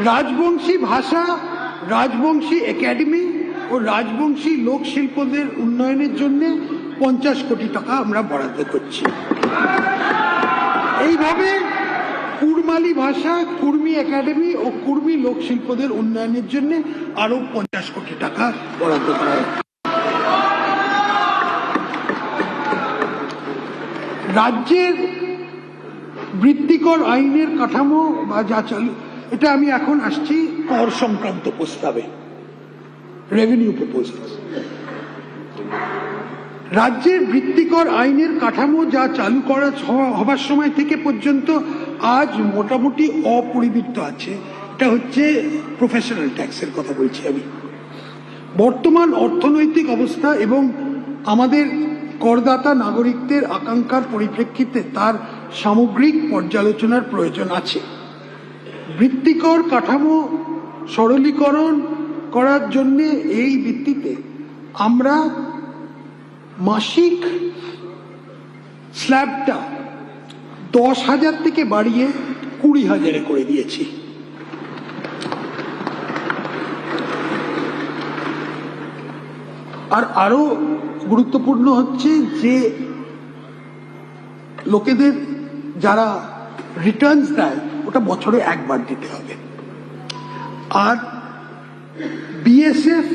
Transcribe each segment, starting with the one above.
রাজবংশী ভাষা, রাজবংশী একাডেমি ও রাজবংশী লোকশিল্পদের উন্নয়নের জন্য 50 কোটি টাকা আমরা বরাদ্দ করছি। এইভাবে কুড়মালি ভাষা, কুর্মী একাডেমি ও কুর্মী লোকশিল্পদের উন্নয়নের জন্য আরো 50 কোটি টাকা বরাদ্দ করা হচ্ছে। রাজ্যের বৃত্তিকর আইনের কাঠামো বা যা চালু, এটা আমি এখন আসছি কর সংক্রান্ত প্রস্তাবে, রেভিনিউ প্রপোজাল। রাজ্যের বৃত্তিকর আইনের কাঠামো যা চালু করা হবার সময় থেকে পর্যন্ত আজ মোটামুটি অপরিবর্তিত আছে। এটা হচ্ছে প্রফেশনাল ট্যাক্সের কথা বলছি আমি। বর্তমান অর্থনৈতিক অবস্থা এবং আমাদের করদাতা নাগরিকদের আকাঙ্ক্ষার পরিপ্রেক্ষিতে তার সামগ্রিক পর্যালোচনার প্রয়োজন আছে। বৃত্তিকর কাঠামো সরলীকরণ করার জন্য এই ভিত্তিতে আমরা মাসিক স্ল্যাবটা 10,000 থেকে বাড়িয়ে 20,000 করে দিয়েছি। আর আরো গুরুত্বপূর্ণ হচ্ছে যে লোকেদের যারা রিটার্নস দেয় ওটা বছরে একবার দিতে হবে। আর বিএসএফ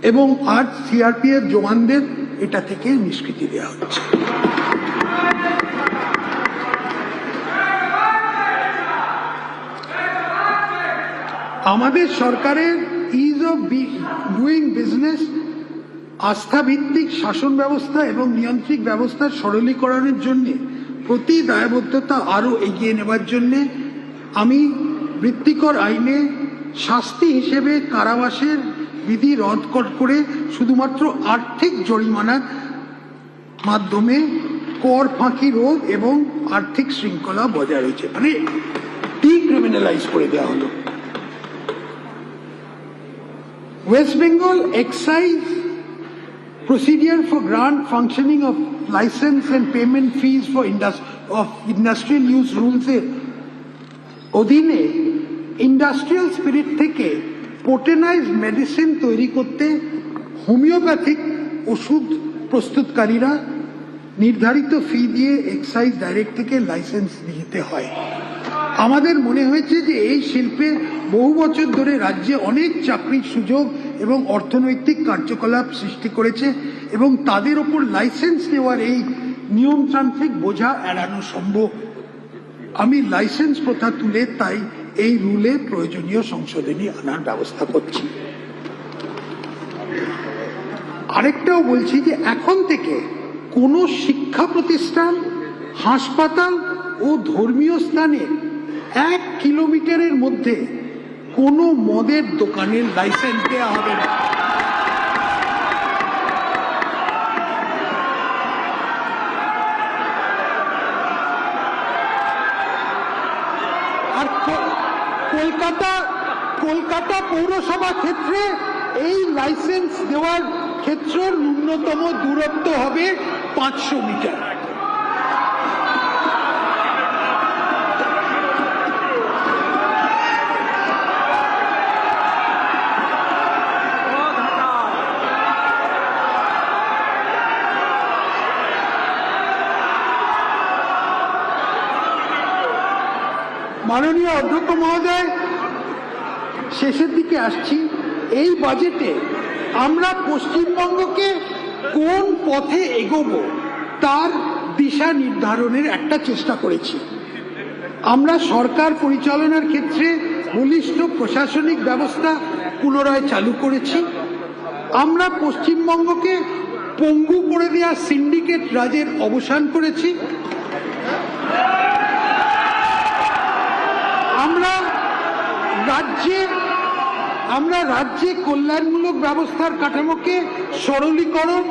এবং আর সিআরপিএফ জওয়ানদের এটা থেকে নিষ্কৃতি দেওয়া হচ্ছে। আমাদের সরকারের ইজ অফ ডুইং বিজনেস, আস্থাভিত্তিক শাসন ব্যবস্থা এবং নিয়ন্ত্রক ব্যবস্থার সরলীকরণের জন্য প্রতি দায়বদ্ধতা আরো এগিয়ে নেবার জন্য আমি বৃত্তিকর আইনে শাস্তি হিসেবে কারাবাসের বিধি রদ করে শুধুমাত্র আর্থিক জরিমানার মাধ্যমে কর ফাঁকি রোধ এবং আর্থিক শৃঙ্খলা বজায় রয়েছে, মানে ডিক্রিমিনালাইজ করে দেওয়া হলো। West Bengal excise procedure for grant functioning of license and payment fees for industrial use rules এর অধীনে ইন্ডাস্ট্রিয়াল স্পিরিট থেকে পোটেনাইজড মেডিসিন তৈরি করতে হোমিওপ্যাথিক ওষুধ প্রস্তুতকারীরা নির্ধারিত ফি দিয়ে এক্সাইজ ডাইরেক্ট থেকে লাইসেন্স নিতে হয়। আমাদের মনে হয়েছে যে এই শিল্পে বহু বছর ধরে রাজ্যে অনেক চাকরির সুযোগ এবং অর্থনৈতিক কার্যকলাপ সৃষ্টি করেছে এবং তাদের ওপর লাইসেন্স নেওয়ার এই নিয়মতান্ত্রিক বোঝা এড়ানো সম্ভব। আমি লাইসেন্স প্রথা তুলে তাই এই রুলে প্রয়োজনীয় সংশোধনী আনার ব্যবস্থা করছি। আরেকটাও বলছি যে এখন থেকে কোনো শিক্ষা প্রতিষ্ঠান, হাসপাতাল ও ধর্মীয় স্থানে 1 কিলোমিটারের মধ্যে কোনো মদের দোকানের লাইসেন্স দেওয়া হবে না। আর কলকাতা পৌরসভা ক্ষেত্রে এই লাইসেন্স দেওয়ার ক্ষেত্রের ন্যূনতম দূরত্ব হবে 500 মিটার। মাননীয় অধ্যক্ষ মহোদয়, শেষের দিকে আসছি। এই বাজেটে আমরা পশ্চিমবঙ্গকে কোন পথে এগোবো তার দিশা নির্ধারণের একটা চেষ্টা করেছি। আমরা সরকার পরিচালনার ক্ষেত্রে বলিষ্ঠ প্রশাসনিক ব্যবস্থা পুনরায় চালু করেছি। আমরা পশ্চিমবঙ্গকে পঙ্গু করে দেওয়া সিন্ডিকেট রাজের অবসান করেছি। আমরা রাজ্যে কল্যাণমূলক ব্যবস্থার কাঠামোকে সরলীকরণ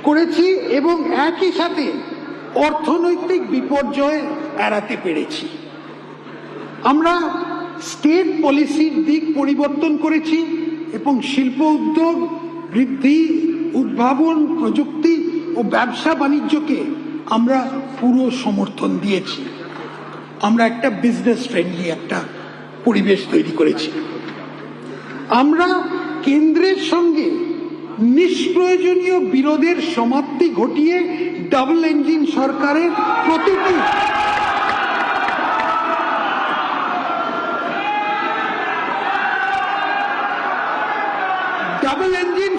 করেছি এবং একই সাথে অর্থনৈতিক বিপর্যয় এড়াতে পেরেছি। আমরা স্টেট পলিসির দিক পরিবর্তন করেছি এবং শিল্প উদ্যোগ বৃদ্ধি, উদ্ভাবন, প্রযুক্তি ও ব্যবসা বাণিজ্যকে আমরা পুরো সমর্থন দিয়েছি। আমরা একটা বিজনেস ফ্রেন্ডলি একটা পরিবেশ তৈরি করেছি। আমরা কেন্দ্রের সঙ্গে নিষ্প্রয়োজনীয় বিরোধের সমাপ্তি ঘটিয়ে ডাবল ইঞ্জিন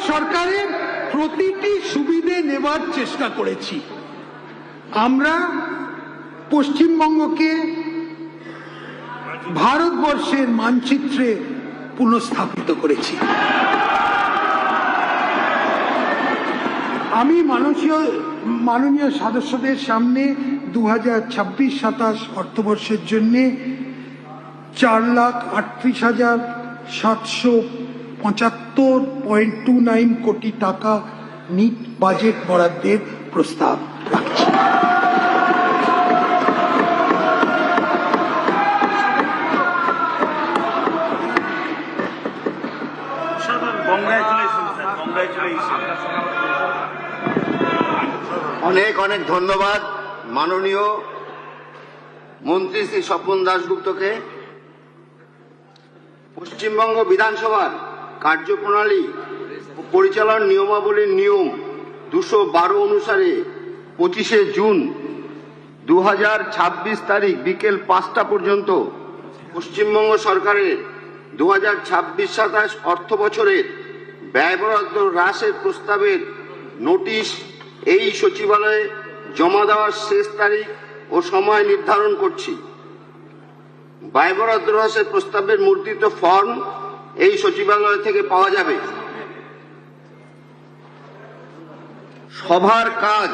সরকারের প্রতিটি সুবিধে নেবার চেষ্টা করেছি। আমরা পশ্চিমবঙ্গকে ভারতবর্ষের মানচিত্রে পুনঃস্থাপিত করেছি। আমি মাননীয় সদস্যদের সামনে 2026-27 অর্থবর্ষের জন্য 4,38,775.29 কোটি টাকা নিট বাজেট বরাদ্দের প্রস্তাব রাখছি। অনেক অনেক ধন্যবাদ মাননীয় মন্ত্রী শ্রী স্বপন দাশগুপ্তকে। পশ্চিমবঙ্গ বিধানসভার কার্যপ্রণালী ও পরিচালন নিয়মাবলীর নিয়ম 212 অনুসারে 25শে জুন 2026 তারিখ বিকেল 5টা পর্যন্ত পশ্চিমবঙ্গ সরকারের 2026-27 অর্থ বছরের ব্যয় বরাদ্দ হ্রাসের প্রস্তাবের নোটিশ এই সচিবালয়ে জমা দেওয়ার শেষ তারিখ ও সময় নির্ধারণ করছি। ব্যয় বরাদ্দ হ্রাসের প্রস্তাবের মুদ্রিত ফর্ম এই সচিবালয় থেকে পাওয়া যাবে। সভার কাজ